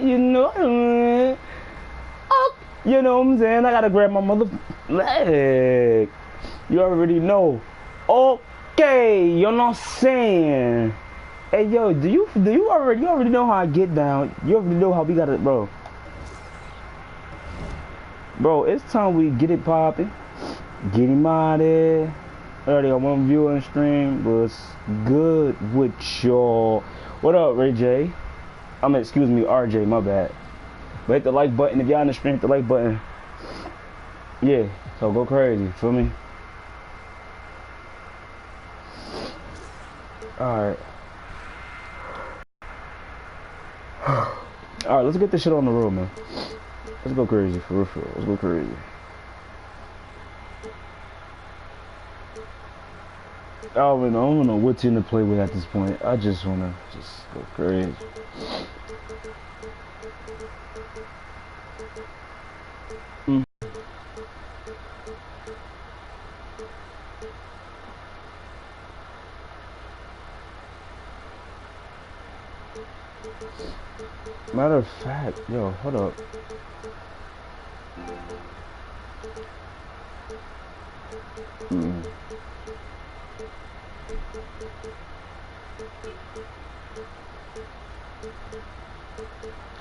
You know, oh, you know what I'm saying? I gotta grab my mother leg. You already know. Okay, you know what I'm saying? Hey yo, do you already know how I get down? You already know how we got it, bro. Bro, it's time we get it popping. Get him out there. Already got one viewer on stream. What's good with y'all? What up, Ray J? Excuse me, RJ, my bad. But hit the like button. If y'all in the stream, hit the like button. Yeah, so go crazy, feel me? Alright. Alright, let's get this shit on the road, man. Let's go crazy, for real. Let's go crazy. I don't know what team to play with at this point. I just wanna go crazy. Matter of fact, yo, hold up.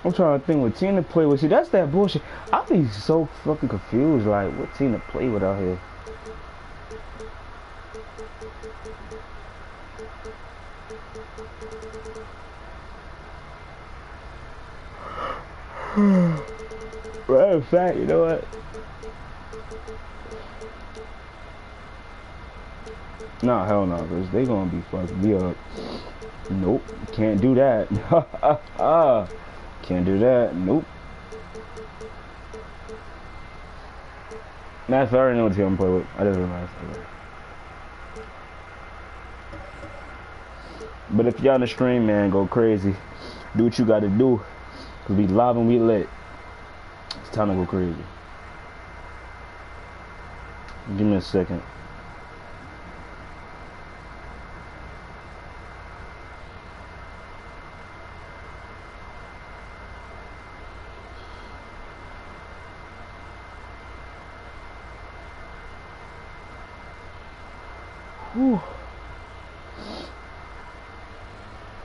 I'm trying to think what team to play with. See, that's that bullshit. I be so fucking confused. Like, what team to play with out here? Matter of fact, you know what? Nah, hell no, cause they gonna be fucking me up. Nope, can't do that. Can't do that. Nope. Matter of fact, I already know what team I'm playing with. I didn't realize. But if y'all on the stream, man, go crazy. Do what you gotta do. Cause we live and we lit. It's time to go crazy. Give me a second. Whew.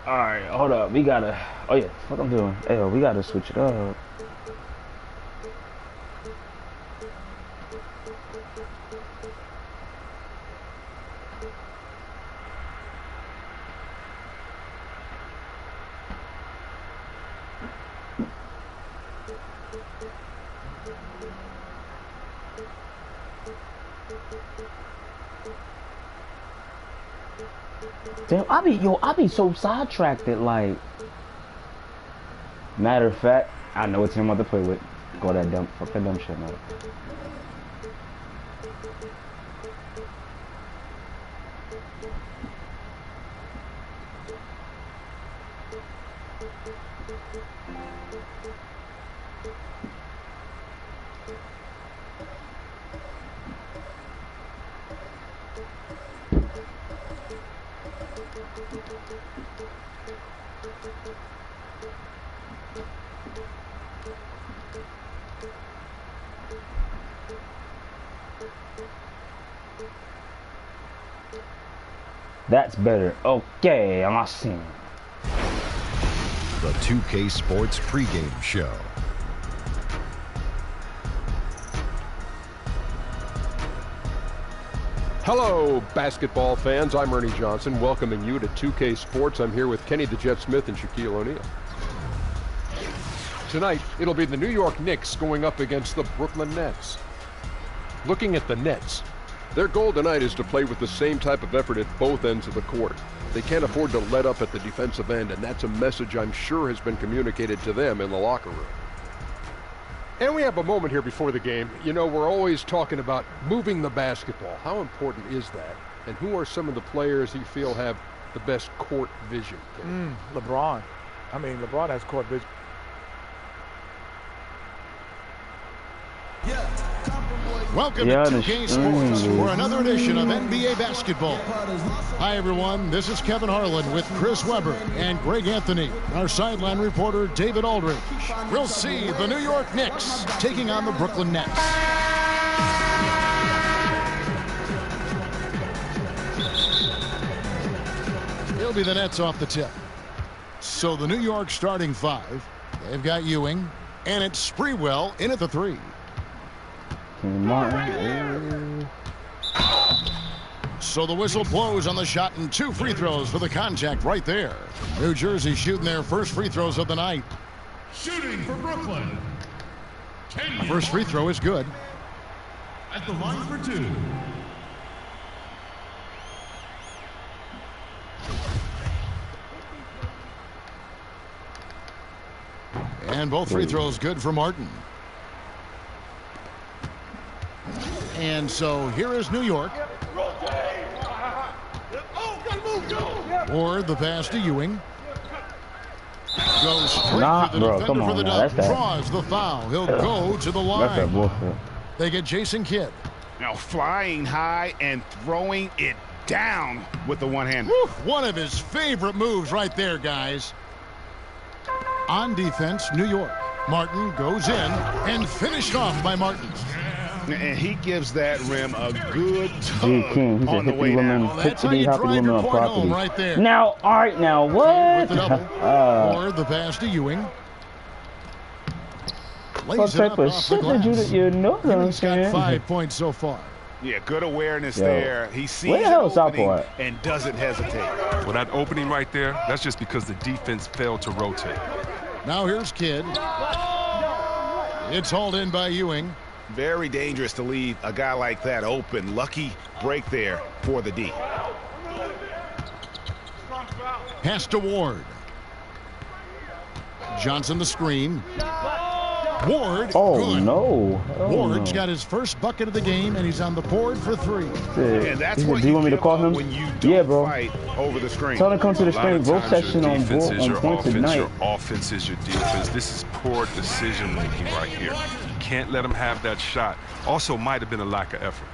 Alright, hold up. We gotta. Oh yeah, what I'm doing. Hey, we gotta switch it up. Damn, I be so sidetracked that, like, matter of fact, I know what team I'm about to play with. Go that dumb, fuck that dumb shit, man. That's better. Okay, I'm not seeing. The 2K Sports pregame show. Hello, basketball fans. I'm Ernie Johnson, welcoming you to 2K Sports. I'm here with Kenny the Jet Smith and Shaquille O'Neal. Tonight, it'll be the New York Knicks going up against the Brooklyn Nets. Looking at the Nets, their goal tonight is to play with the same type of effort at both ends of the court. They can't afford to let up at the defensive end, and that's a message I'm sure has been communicated to them in the locker room. And we have a moment here before the game. You know, we're always talking about moving the basketball. How important is that? And who are some of the players you feel have the best court vision? LeBron. I mean, LeBron has court vision. Yeah, come from boys Welcome to 2K Sports for another edition of NBA basketball. Hi, everyone. This is Kevin Harlan with Chris Webber and Greg Anthony. Our sideline reporter, David Aldridge. We'll see the New York Knicks taking on the Brooklyn Nets. It'll be the Nets off the tip. So the New York starting five, they've got Ewing, and it's Sprewell in at the three. So the whistle blows on the shot and 2 free throws for the contact right there. New Jersey shooting their first free throws of the night. Shooting for Brooklyn. The first free throw is good. At the line for 2. And both free throws good for Martin. And so here is New York. Or the pass to Ewing. Goes straight to the defender for the dunk. Draws the foul. He'll go to the line. They get Jason Kidd. Now flying high and throwing it down with the one-hand. One of his favorite moves right there, guys. On defense, New York. Martin goes in and finished off by Martin. And he gives that rim a good tug on the way down. That's how you drive your point home right there. Now, all right, now what? With the double. Or the pass to Ewing. What type of shit did you know? Ewing's got 5 points so far. Yeah, good awareness there. He sees where the hell is opening and doesn't hesitate. Well, that opening right there, that's just because the defense failed to rotate. Now here's Kidd. It's hauled in by Ewing. Very dangerous to leave a guy like that open. Lucky break there for the D. Pass to Ward. Johnson the screen. Ward. Oh, good. no. Ward's got his first bucket of the game, and he's on the board for 3. And that's what do you want me to call him? When you don't fight over the screen. Tell him to come to the screen. Both section on point tonight. Your offense is your defense. This is poor decision making right here. You can't let him have that shot. Also, might have been a lack of effort.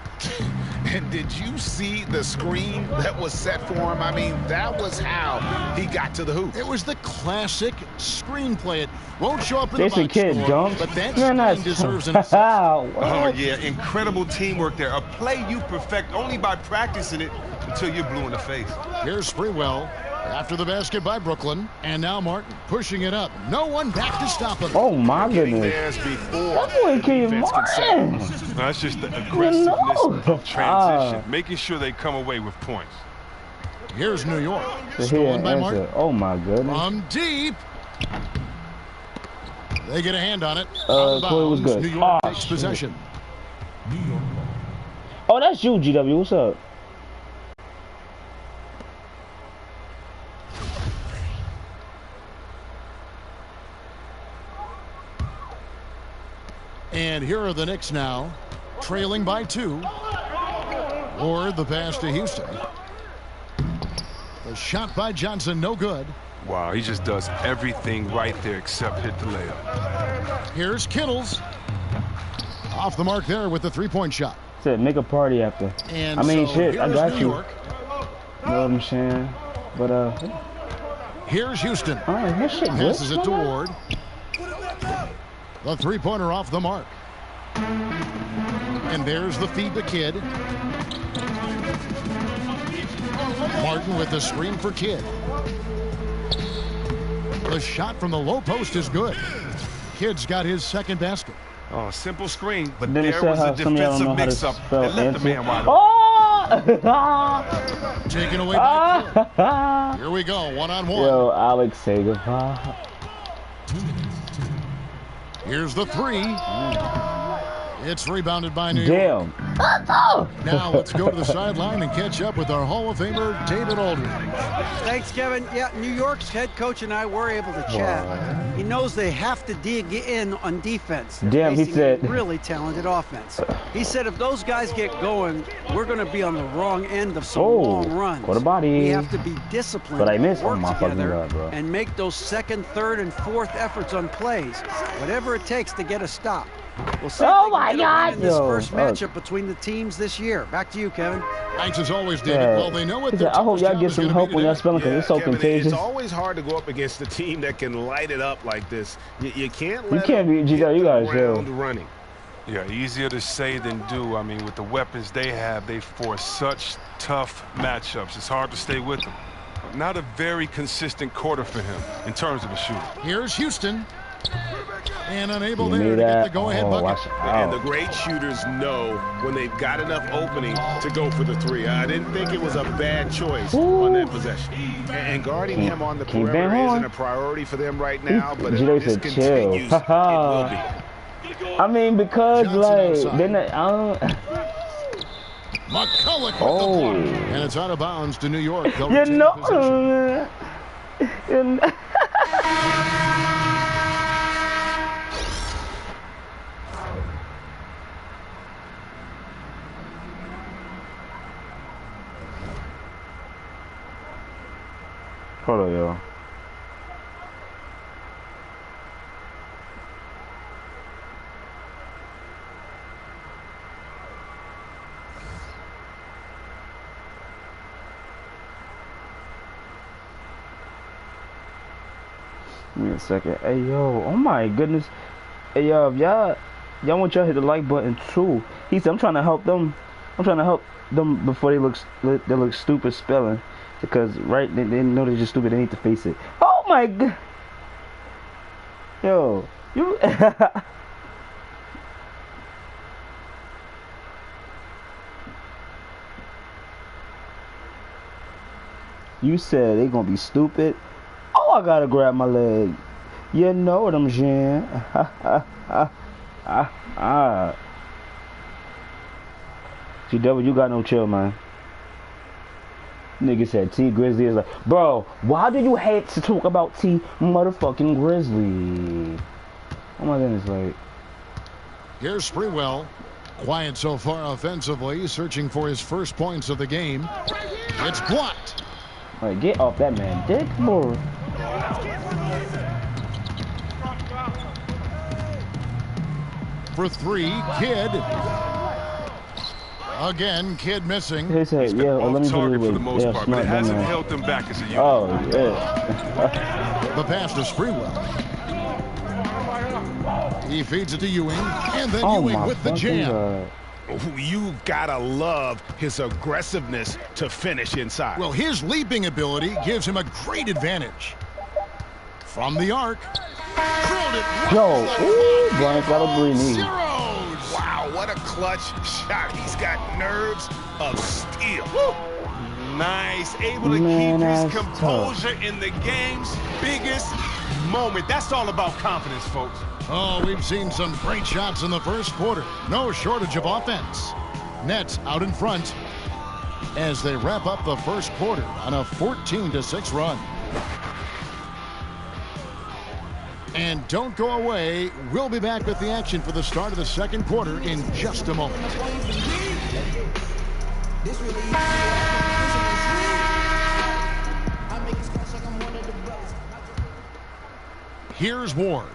And did you see the screen that was set for him? I mean, that was how he got to the hoop. It was the classic screenplay. It won't show up in Jason the box Kidd score, dunked. but that screen deserves an assist. Oh, yeah, incredible teamwork there. A play you perfect only by practicing it until you're blue in the face. Here's Sprewell after the basket by Brooklyn. And now Martin pushing it up. No one back to stop him. Oh, my goodness. That boy came Martin. That's just the aggressiveness of transition, making sure they come away with points. Here's New York. Stolen by Martin. Oh, my goodness. From deep. They get a hand on it. Chloe was good. New York takes possession. Oh, that's you, GW. What's up? And here are the Knicks now, trailing by 2. Or the pass to Houston. The shot by Johnson, no good. Wow, he just does everything right there except hit the layup. Here's Kittles. Off the mark there with the 3-point shot. Said make a party after. And I mean, so shit, I got you. York. You know what I'm saying? But, here's Houston. All right, that shit passes it to Ward. The 3-pointer off the mark. And there's the feed to Kidd. Martin with the screen for Kidd. The shot from the low post is good. Kidd's got his second basket. Oh, simple screen, but then there was a defensive mix-up that left the man wide open. Oh! Taken away by Kidd. Here we go, one-on-one. Yo, Alex, say goodbye. Here's the 3. It's rebounded by New York. Damn. Now let's go to the sideline and catch up with our Hall of Famer, David Aldridge. Thanks, Kevin. Yeah, New York's head coach and I were able to chat. He knows they have to dig in on defense. Damn, he said. Really talented offense. He said if those guys get going, we're going to be on the wrong end of some long runs. What a body. We have to be disciplined. But I missed work my together fucking God, bro. and make those second, third, and fourth efforts on plays. Whatever it takes to get a stop. We'll see if Oh they my can get a God, win in this yo. first matchup between the teams this year. Back to you, Kevin. Thanks as always, David. Yeah. Well, they know what He their said, I hope toughest y'all job get is some gonna help be when y'all today. spelling because it's so Kevin, contagious. it's always hard to go up against a team that can light it up like this. You can't You let can't them be- hit you the guys, yo. ground running. Yeah, easier to say than do. I mean, with the weapons they have, they force such tough matchups. It's hard to stay with them. Not a very consistent quarter for him in terms of a shooter. Here's Houston. And unable Give me there to get that. the go-ahead Oh, bucket. watch it. And the Oh. great shooters know when they've got enough opening to go for the three. I didn't think it was a bad choice on that possession. And guarding him on the Keep perimeter Van Horn. isn't a priority for them right now, but if Jay this said, continues, chill. it will be. I mean, because, Johnson like, outside. then I don't... McCulloch with Oh. the block. And it's out of bounds to New York. They'll You retain know... possession. You know- Hold on, yo. Give me a second. Hey, yo. Oh, my goodness. Hey, yo, if y'all want y'all hit the like button, too. He said, I'm trying to help them. I'm trying to help them before they look stupid spelling. Because, right, they know they're just stupid. They need to face it. Oh, my God. Yo. You... You said they gonna be stupid. Oh, I gotta grab my leg. You know what I'm saying? GW, you got no chill, man. Nigga said T Grizzly is like, bro, why do you hate to talk about T motherfucking Grizzly? Oh my goodness, like. Here's Sprewell. Quiet so far offensively, searching for his first points of the game. It's blocked. Like, get off that man, dick, boy. For three, Kidd. Again, Kidd missing. He said, yeah, let Off me put target it for the with, most yeah, part, but smart it dumb hasn't man. held them back as a unit. Oh, yeah. The pass to Sprewell. He feeds it to Ewing, and then Oh, Ewing my with the fucking jam. God. You gotta love his aggressiveness to finish inside. Well, his leaping ability gives him a great advantage. From the arc. Drilled it right Yo, to the ooh, line. Brian Scalabrine. Zeros. Wow, what a clutch shot. He's got nerves of steel. Nice, able to Man, keep his that's composure in the game's biggest moment. That's all about confidence, folks. Oh, we've seen some great shots in the first quarter. No shortage of offense. Nets out in front as they wrap up the first quarter on a 14-6 run. And don't go away. We'll be back with the action for the start of the second quarter in just a moment. Here's Ward.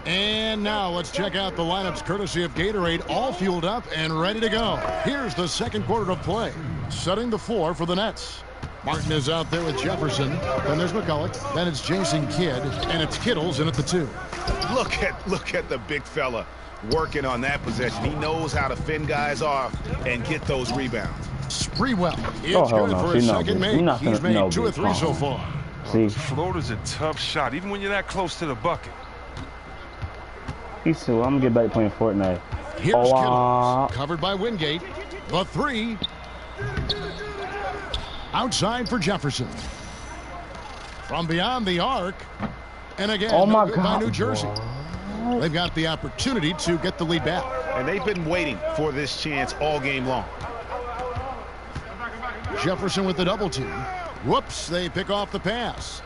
And now let's check out the lineups courtesy of Gatorade, all fueled up and ready to go. Here's the second quarter of play. Setting the floor for the Nets. Martin is out there with Jefferson. Then there's McCulloch. Then it's Jason Kidd. And it's Kittles in at the 2. Look at the big fella working on that possession. He knows how to fend guys off and get those rebounds. Sprewell. It's Oh, hell good no. for See, his no, second bitch. make. You're not He's gonna- made no, 2 or bitch. 3 so far. See, Floater's a tough shot, even when you're that close to the bucket. he said, well, I'm gonna get back to playing Fortnite. Here's Kittles. Covered by Wingate. The 3. Outside for Jefferson. From beyond the arc. And again, Oh my no good by God. New Jersey. They've got the opportunity to get the lead back. And they've been waiting for this chance all game long. Jefferson with the double team. Whoops, they pick off the pass.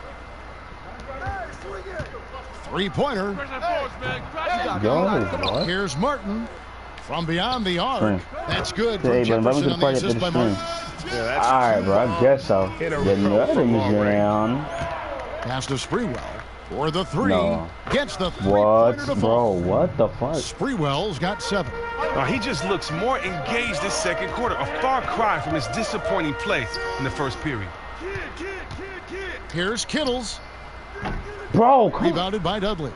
Three-pointer. Yo, what? Here's Martin. From beyond the arc. Screen. That's good for Hey, but let me Jefferson get on the party assist at by the Martin. Yeah, that's Alright, bro, I guess so. Hit a You know real what I'm long range. saying? Pass to Sprewell. For the three. No. Gets the What, three-pointer to bro? fall. What the fuck? Sprewell's got 7. He just looks more engaged this second quarter. A far cry from his disappointing play in the first period. Here's Kittles. Bro, come on. Rebounded by Dudley.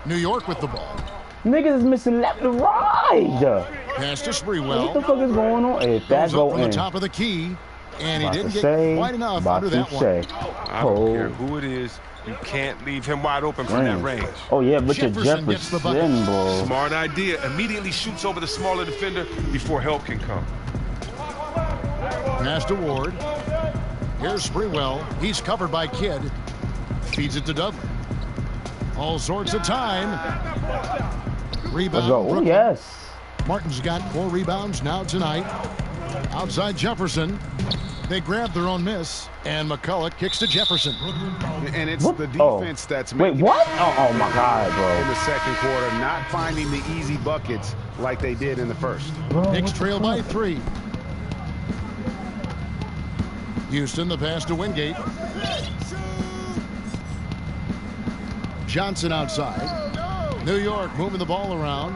New York with the ball. Niggas is missing left and right. Pass to What the Sprewell. fuck is going on? If that Goes up go from the in, top of the key. And he about didn't to get say, quite enough about under to that one. say. I don't care who it is. You can't leave him wide open from that range. Oh yeah, but Jefferson gets the bucket. Jefferson, bro. Smart idea. Immediately shoots over the smaller defender before help can come. Pass to Ward. Here's Sprewell. He's covered by Kidd. Feeds it to Dudley. All sorts of time. Rebound. Let's go. Oh, Brooklyn. yes. Martin's got 4 rebounds now tonight. Outside Jefferson. They grab their own miss. And McCulloch kicks to Jefferson. And it's What? the defense that's Wait, making what? Oh my God, in bro. the second quarter, not finding the easy buckets like they did in the first. Knicks trail by 3. Houston, the pass to Wingate. Johnson outside. New York moving the ball around.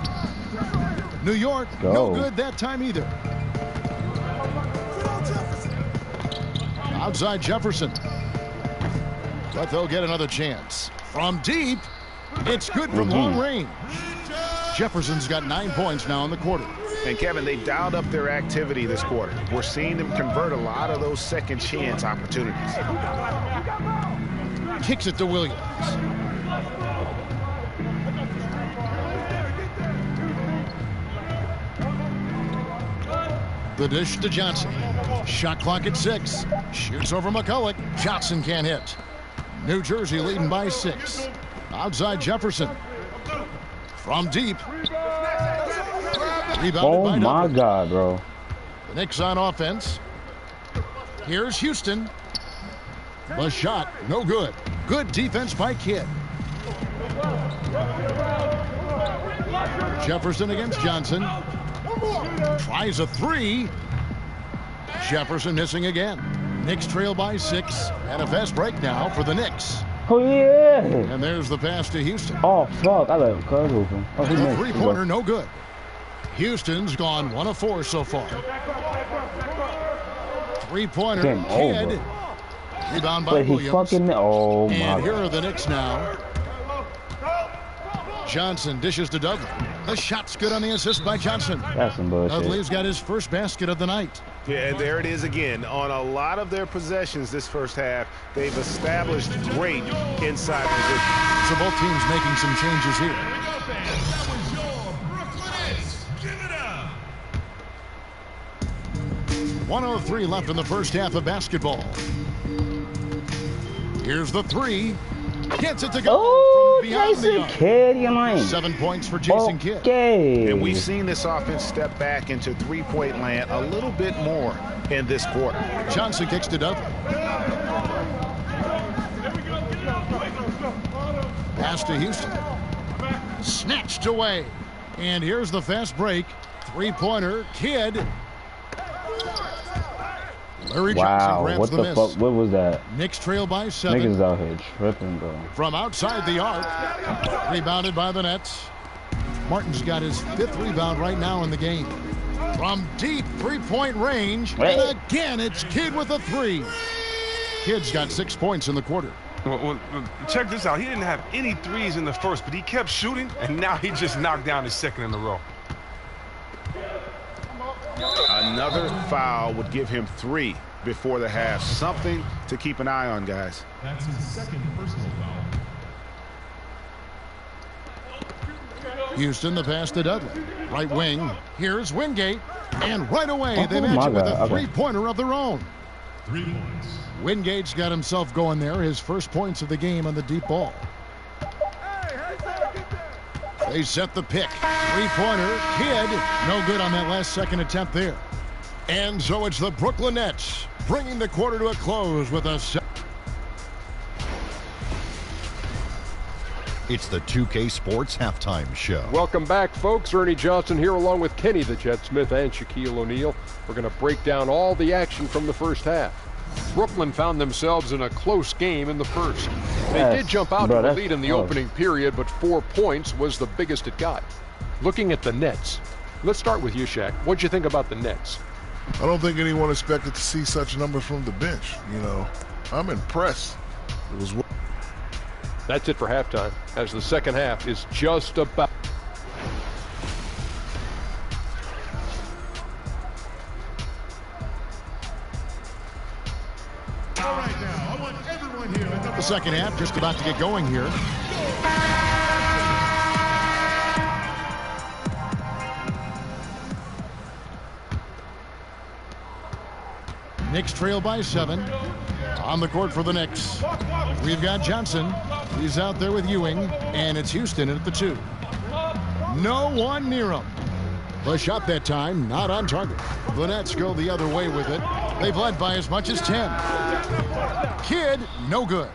New York, no good that time either. Outside Jefferson. But they'll get another chance. From deep, it's good from long range. Jefferson's got 9 points now in the quarter. And Kevin, they dialed up their activity this quarter. We're seeing them convert a lot of those second chance opportunities. Kicks it to Williams. The dish to Johnson. Shot clock at 6. Shoots over McCulloch. Johnson can't hit. New Jersey leading by 6. Outside Jefferson. From deep. Rebounded Oh by my Dudley. God, bro. The Knicks on offense. Here's Houston. The shot, no good. Good defense by Kidd. Jefferson against Johnson. Tries a 3. Jefferson missing again. Knicks trail by 6. And a fast break now for the Knicks. Oh yeah. And there's the pass to Houston. Oh fuck, I let Cuz open. Oh, he The missed. three-pointer, no good. Houston's gone 1 of 4 so far. Three-pointer, Game Kidd. over. Rebound by But he Williams. fucking. Oh my And here God. are the Knicks now. Johnson dishes to Dudley. The shot's good on the assist by Johnson. That's some bullshit. Dudley's got his first basket of the night. Yeah, and there it is again. On a lot of their possessions this first half, they've established great inside position. So both teams making some changes here. That was your Brooklyn Nets. Give it up. 1:03 left in the first half of basketball. Here's the 3. Gets it to go Oh, from beyond the Jason arc. Kidd, you lying. 7 points for Jason Kidd. Okay. And we've seen this offense step back into three-point land a little bit more in this quarter. Johnson kicks to Dudley. Pass to Houston. Snatched away. And here's the fast break. Three-pointer, Kidd. Larry Johnson Wow, grabs what the the miss. fuck? What was that? Knicks trail by 7. Niggas out here tripping, bro. From outside the arc. Rebounded by the Nets. Martin's got his 5th rebound right now in the game. From deep three-point range. Hey. And again, it's Kidd with a 3. Kidd's got 6 points in the quarter. Well, check this out. He didn't have any threes in the first, but he kept shooting, and now he just knocked down his second in a row. Another foul would give him 3 before the half. Something to keep an eye on, guys. That's his second personal foul. Houston, the pass to Dudley. Right wing. Here's Wingate. And right away, they Oh, match my it with God. a Okay. three-pointer of their own. 3 points. Wingate's got himself going there. His first points of the game on the deep ball. They set the pick. Three-pointer. Kidd. No good on that last second attempt there. And so it's the Brooklyn Nets bringing the quarter to a close with a... It's the 2K Sports Halftime Show. Welcome back, folks. Ernie Johnson here along with Kenny the Jet Smith and Shaquille O'Neal. We're going to break down all the action from the first half. Brooklyn found themselves in a close game in the first. They did jump out to the lead in the opening period, but 4 points was the biggest it got. Looking at the Nets, let's start with you, Shaq. What'd you think about the Nets? I don't think anyone expected to see such numbers from the bench. You know, I'm impressed. It was. That's it for halftime, as the second half is just about. All right, now, I want everyone here. The second half just about to get going here. Knicks trail by 7. On the court for the Knicks, we've got Johnson. He's out there with Ewing, and it's Houston at the 2. No one near him. The shot that time, not on target. The Nets go the other way with it. They've led by as much as 10. Kidd, no good.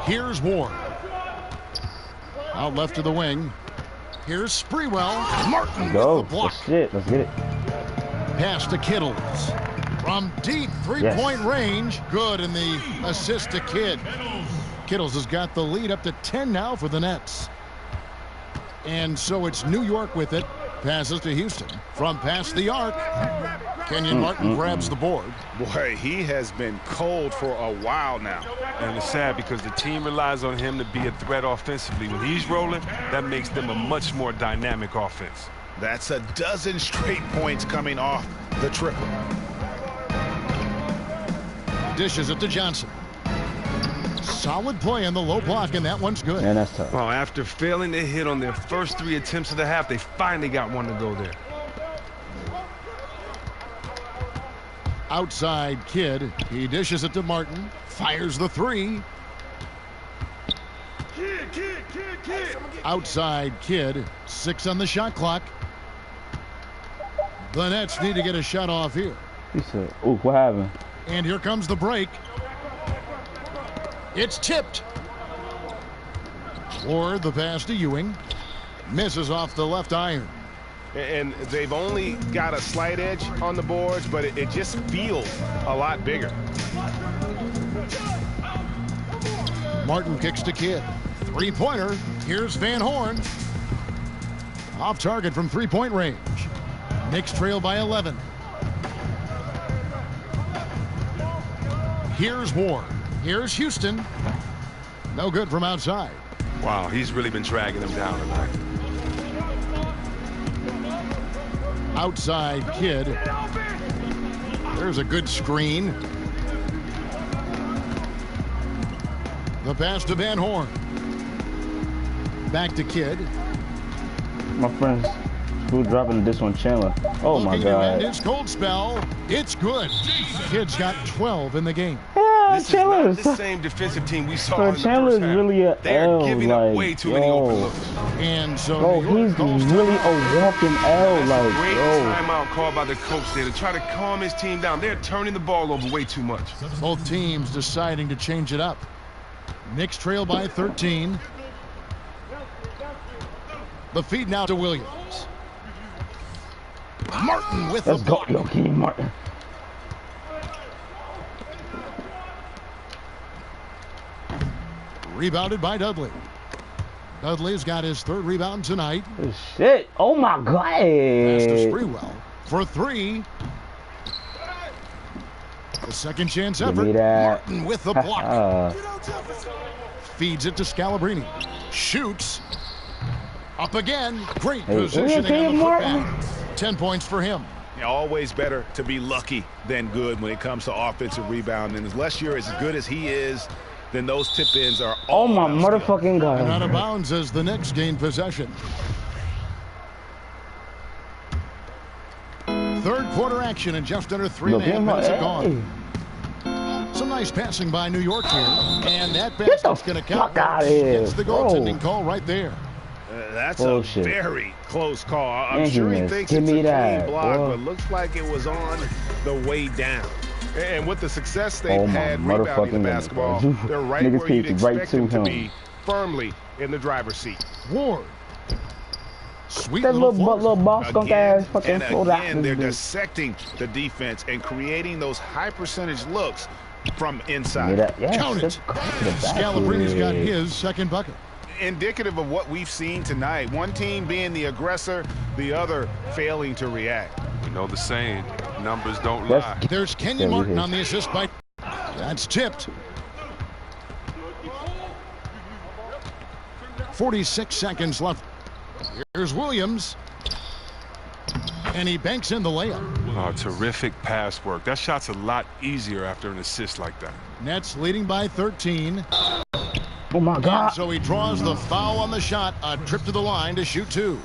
Here's Ward. Out left to the wing. Here's Sprewell. Martin with the block. That's it. Let's get it. Pass to Kittles. From deep three-point range. Good in the assist to Kidd. Kittles has got the lead up to 10 now for the Nets. And so it's New York with it. Passes to Houston. From past the arc. Kenyon Martin grabs the board. Boy, he has been cold for a while now. And it's sad because the team relies on him to be a threat offensively. When he's rolling, that makes them a much more dynamic offense. That's a dozen straight points coming off the triple. Dishes it to Johnson. Solid play in the low block, and that one's good. Man, that's tough. Well, after failing to hit on their first 3 attempts of the half, they finally got one to go there. Outside Kidd. He dishes it to Martin. Fires the 3. Outside Kidd. 6 on the shot clock. The Nets need to get a shot off here. He said, "Ooh, what happened?" And here comes the break. It's tipped. Ward, the pass to Ewing. Misses off the left iron. And they've only got a slight edge on the boards, but it just feels a lot bigger. Martin kicks to Kidd. Three-pointer. Here's Van Horn. Off target from three-point range. Knicks trail by 11. Here's Ward. Here's Houston. No good from outside. Wow, he's really been dragging them down tonight. Outside Kidd. There's a good screen. The pass to Van Horn. Back to Kidd. My friends, who dropping this one, Chandler? Oh my Looking to end God! his cold spell. It's good. Kidd's got 12 in the game. Yeah, This is Chandler. not the same defensive team we saw So in the Chandler first is half. really a They're L, giving up like, way too many open looks. And so Bro, New York he's calls really timeout. a walking L, That's like, a great yo. timeout called by the coach there to try to calm his team down. They're turning the ball over way too much. Both teams deciding to change it up. Knicks trail by 13. The feed now to Williams. Martin with Let's the go, block. yo, Kenyon Martin. Rebounded by Dudley. Dudley's got his 3rd rebound tonight. Shit! Oh my God! Pass to Sprewell for 3. The second chance Give effort. me that. Martin with the block. Feeds it to Scalabrine. Shoots. Up again. Great Hey, positioning okay, on the Martin. putback. 10 points for him. Always better to be lucky than good when it comes to offensive rebounding. Unless you're as good as he is, then those tip-ins are Oh all my about skill. motherfucking And out God! of bounds as the Knicks gain possession. 3rd quarter action in just under 3.5 minutes have gone. Some nice passing by New York here. And that Get the basket's going to count. fuck outta here, It's the bro. goaltending call right there. That's Bullshit. a very close call. I'm And he sure he missed. thinks Give it's me a that, clean block, boy. but looks like it was on the way down. And with the success they've Oh, my had rebounding motherfucking the goodness, basketball, bro. they're right Niggas where you'd keep it right expect them to to him. be, firmly in the driver's seat. Ward. Sweet That little little force. boss skunk ass fucking and float out. again, they're dissecting the defense and creating those high percentage looks from inside. Count it. Scalabrine's got his second bucket. Indicative of what we've seen tonight. One team being the aggressor, the other failing to react. You know the saying, numbers don't lie. There's Kenyon Martin on the assist by. That's tipped. 46 seconds left. Here's Williams. And he banks in the layup. Oh, terrific pass work. That shot's a lot easier after an assist like that. Nets leading by 13. Oh, my God. And so he draws the foul on the shot. A trip to the line to shoot 2.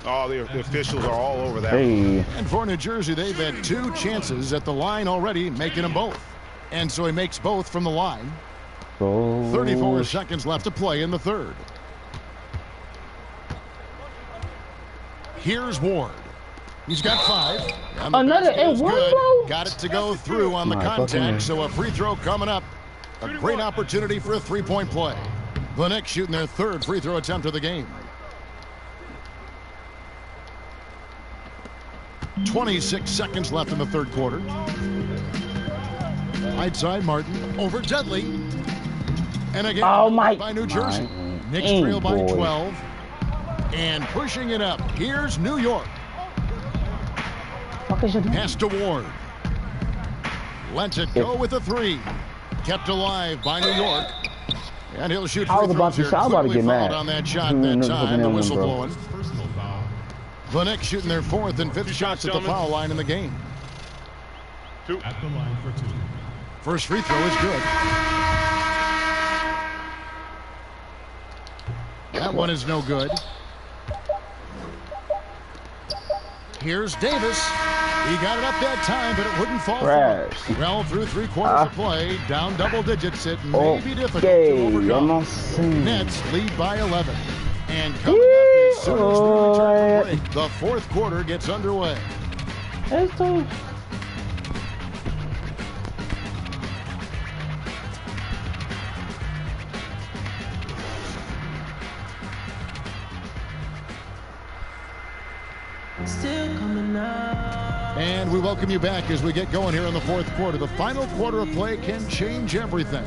Oh, the officials are all over that. Hey. And for New Jersey, they've had 2 chances at the line already, making them both. And so he makes both from the line. 34 seconds left to play in the third. Here's Ward. He's got 5. Another and one, bro. Got it to go through on the contact, so a free throw coming up. A great opportunity for a three-point play. The Knicks shooting their 3rd free throw attempt of the game. 26 seconds left in the third quarter. Right side, Martin over Dudley. And again, by New Jersey. Knicks trail by 12. And pushing it up. Here's New York. Pass to Ward. Lets it go with a 3. Kept alive by New York. And he'll shoot free throws here. Clearly fouled on that shot that time. The whistle blowing. The Knicks shooting their 4th and 5th shots at the foul line in the game. 2. At the line for 2. First free throw is good. That one is no good. Here's Davis. He got it up that time, but it wouldn't fall through. Well, through 3 quarters of play, down double digits, it may be difficult to overcome. Nets lead by 11. And coming up as soon as we return from break, the 4th quarter gets underway. And we welcome you back as we get going here in the 4th quarter. The final quarter of play can change everything.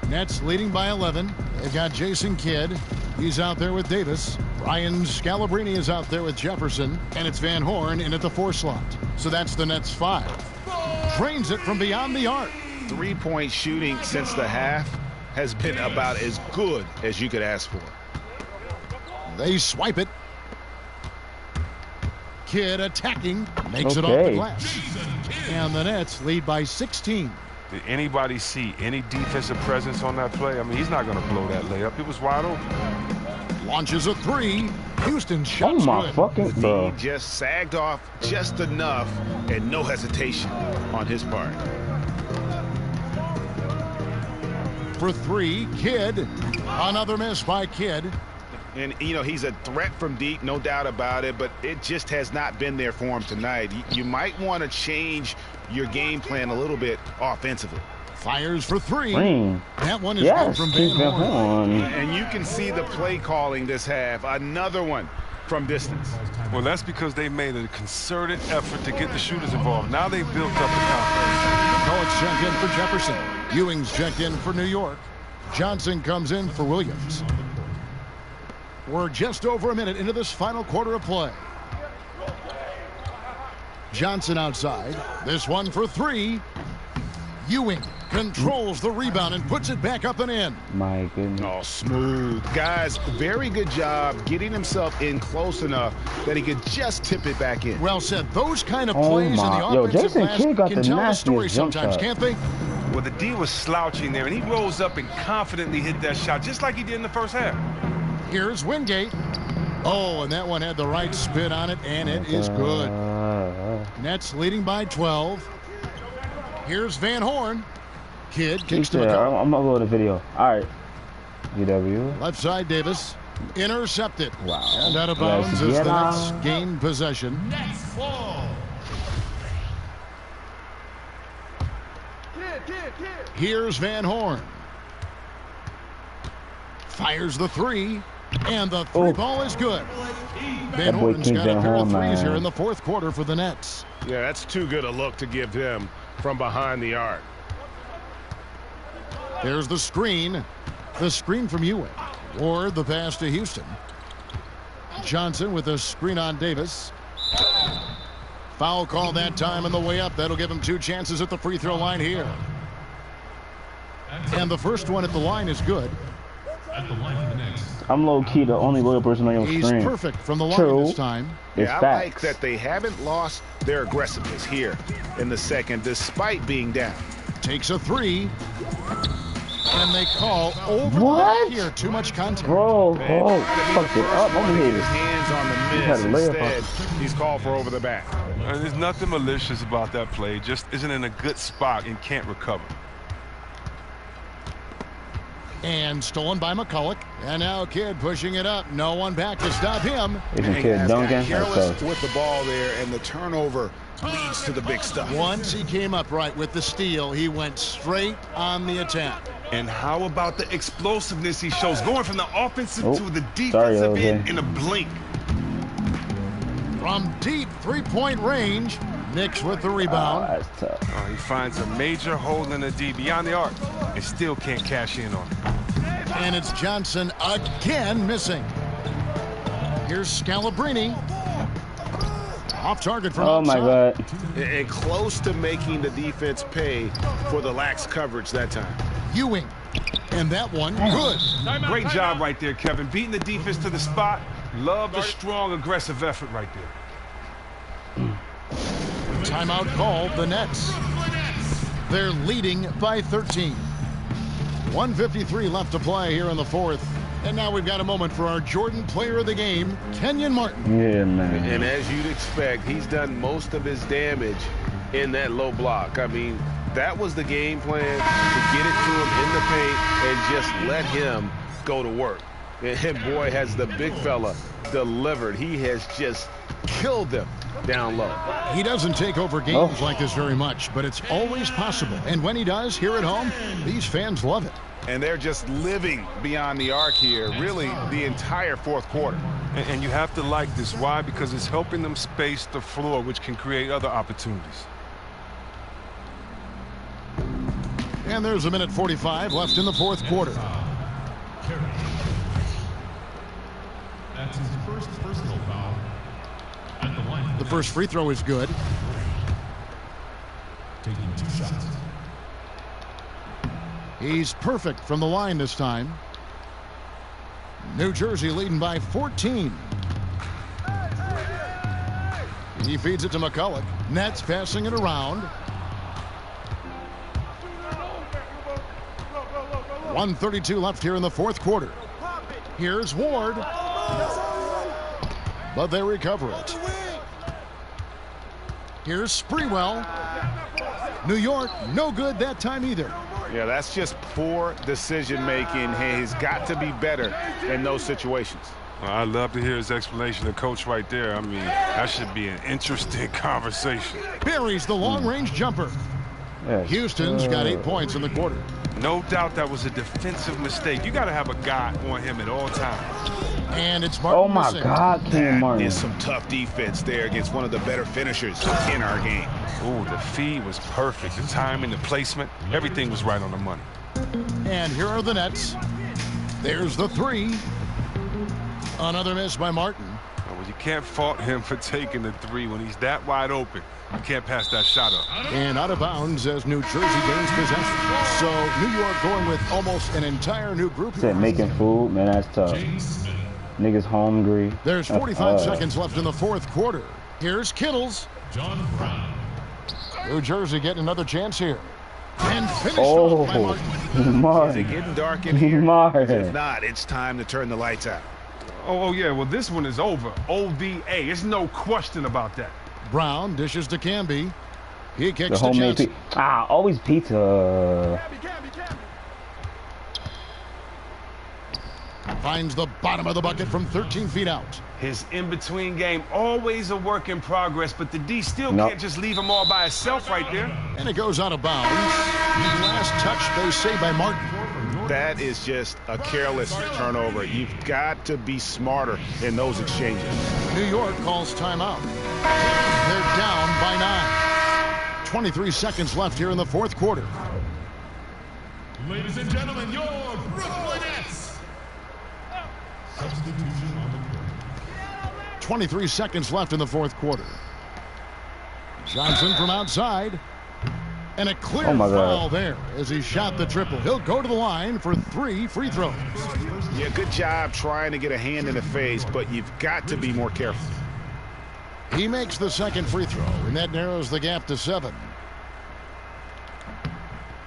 Nets leading by 11. They've got Jason Kidd. He's out there with Davis. Ryan Scalabrine is out there with Jefferson. And it's Van Horn in at the 4 slot. So that's the Nets 5. Drains it from beyond the arc. 3-point shooting since the half has been about as good as you could ask for. They swipe it. Kidd attacking. Makes it off the glass. And the Nets lead by 16. Did anybody see any defensive presence on that play? I mean, he's not going to blow that layup. It was wide open. Launches a 3. Houston shot's good. He just sagged off just enough and no hesitation on his part. For 3, Kidd. Another miss by Kidd. And, you know, he's a threat from deep, no doubt about it, but it just has not been there for him tonight. You might want to change your game plan a little bit offensively. Fires for 3. That one is good from Van Horn. And you can see the play calling this half. Another one from distance. Well, that's because they made a concerted effort to get the shooters involved. Now they've built up the confidence. Coates checked in for Jefferson. Ewing's checked in for New York. Johnson comes in for Williams. We're just over a minute into this final quarter of play. Johnson outside. This one for 3. Ewing controls the rebound and puts it back up and in. My goodness. Oh, smooth. Guys, very good job getting himself in close enough that he could just tip it back in. Well said. Those kind of plays in the offensive glass can tell the story sometimes, can't they? Well, the D was slouching there, and he rose up and confidently hit that shot, just like he did in the first half. Here's Wingate. Oh, and that one had the right spin on it, and it is good. Nets leading by 12. Here's Van Horn. Kidd kicks to McCollum. I'm going to load the video. All right. GW. Left side, Davis. Intercepted. Wow. And out of bounds as the Nets gain possession. Here's Van Horn. Fires the 3. And the three ball is good. Van Horn's got a pair of threes here in the fourth quarter for the Nets. Yeah, that's too good a look to give him from behind the arc. There's the screen. The screen from Ewing. Ward the pass to Houston. Johnson with a screen on Davis. Foul call that time on the way up. That'll give him 2 chances at the free throw line here. And the first one at the line is good. I'm low-key the only loyal person on your screen. He's perfect from the line this time. Yeah, I like that they haven't lost their aggressiveness here in the second, despite being down. Takes a three. And they call over the back here. Too much contact. Bro, fucked it up. I'm his hands on the miss. Instead, he's called for over the back. There's nothing malicious about that play. Just isn't in a good spot and can't recover. And stolen by McCulloch. And now Kidd pushing it up. No one back to stop him. Kidd dunking. Careless with the ball there, and the turnover leads to the big stuff. Once he came up right with the steal, he went straight on the attack. And how about the explosiveness he shows, going from the offensive to the defensive end in a blink. From deep three-point range, Knicks with the rebound. That's tough. He finds a major hole in the D beyond the arc and still can't cash in on it. And it's Johnson again missing. Here's Scalabrine. Off target from outside. My God. And close to making the defense pay for the lax coverage that time. Ewing. And that one, good. Great job right there, Kevin. Beating the defense to the spot. Love the strong, aggressive effort right there. Timeout called, the Nets. They're leading by 13. 1:53 left to play here in the fourth. And now we've got a moment for our Jordan player of the game, Kenyon Martin. Yeah, man. And as you'd expect, he's done most of his damage in that low block. I mean, that was the game plan, to get it to him in the paint and just let him go to work. And boy, has the big fella delivered. He has just killed them down low. He doesn't take over games like this very much, but it's always possible. And when he does, here at home, these fans love it. And they're just living beyond the arc here, really the entire fourth quarter. And you have to like this. Why? Because it's helping them space the floor, which can create other opportunities. And there's 1:45 left in the fourth quarter. That's his first personal foul at the line. The first free throw is good. Taking 2 shots. He's perfect from the line this time. New Jersey leading by 14. He feeds it to McCulloch. Nets passing it around. 1:32 left here in the fourth quarter. Here's Ward. But they recover it. Here's Sprewell. New York, no good that time either. Yeah, that's just poor decision-making. He's got to be better in those situations. I'd love to hear his explanation of Coach right there. I mean, that should be an interesting conversation. Buries the long-range jumper. Yes. Houston's got 8 points in the quarter. No doubt that was a defensive mistake. You got to have a guy on him at all times. And it's Martin. Oh, my God, Kenyon Martin. Is some tough defense there against one of the better finishers in our game. Ooh, the feed was perfect. The timing, the placement, everything was right on the money. And here are the Nets. There's the three. Another miss by Martin. Well, you can't fault him for taking the three when he's that wide open. You can't pass that shot up. And out of bounds as New Jersey gains possession. So New York going with almost an entire new group. Said making food, man, that's tough. Niggas hungry. There's 45 seconds left in the fourth quarter. Here's Kittles. John Brown. New Jersey getting another chance here. And finish off by Martin. Is it getting dark in here? If not, it's time to turn the lights out. Oh, yeah, well, this one is over. OVA. There's no question about that. Brown dishes to Camby. He kicks the homemade pizza. Always pizza. Finds the bottom of the bucket from 13 feet out. His in-between game, always a work in progress, but the D still can't just leave him all by himself right there. And it goes out of bounds. Last touch, they say, by Martin. That is just a careless turnover. You've got to be smarter in those exchanges. New York calls timeout. They're down by 9. 23 seconds left here in the fourth quarter. Ladies and gentlemen, your Brooklyn Nets. Substitution on the court. 23 seconds left in the fourth quarter. Johnson from outside. And a clear foul there as he shot the triple. He'll go to the line for 3 free throws. Yeah, good job trying to get a hand in the face, but you've got to be more careful. He makes the second free throw, and that narrows the gap to 7.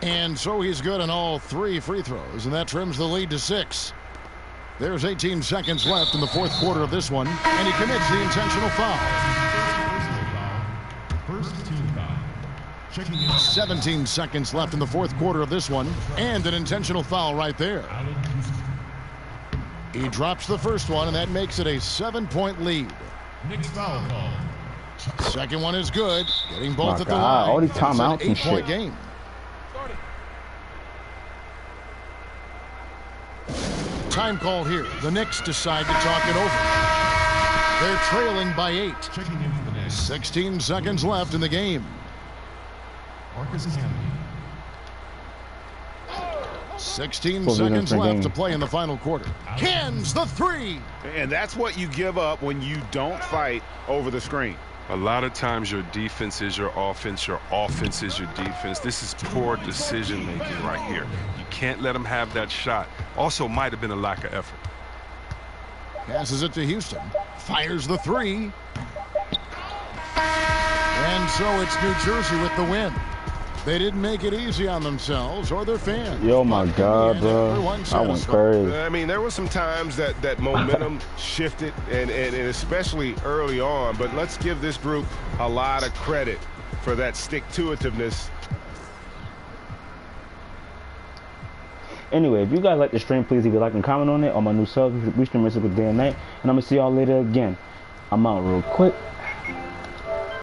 And so he's good on all 3 free throws, and that trims the lead to 6. There's 18 seconds left in the fourth quarter of this one, and he commits the intentional foul. First team foul. 17 seconds left in the fourth quarter of this one, and an intentional foul right there. He drops the first one, and that makes it a 7-point lead. Next foul call. Second one is good, getting both at the God, line. all these It's an timeouts and 8-point shit. game. Time called here. The Knicks decide to talk it over. They're trailing by 8. Checking in for the Nets. 16 seconds left in the game. Marcus Camby. 16 seconds left to play in the final quarter. Cans the 3. And that's what you give up when you don't fight over the screen. A lot of times your defense is your offense is your defense. This is poor decision making right here. You can't let them have that shot. Also might have been a lack of effort. Passes it to Houston. Fires the 3. And so it's New Jersey with the win. They didn't make it easy on themselves or their fans. Yo, my God, bro. I went crazy. I mean, there were some times that momentum shifted, and especially early on. But let's give this group a lot of credit for that stick-to-itiveness. Anyway, if you guys like the stream, please leave a like and comment on it. On my new subs, we stream this day and night. And I'm going to see y'all later again. I'm out real quick.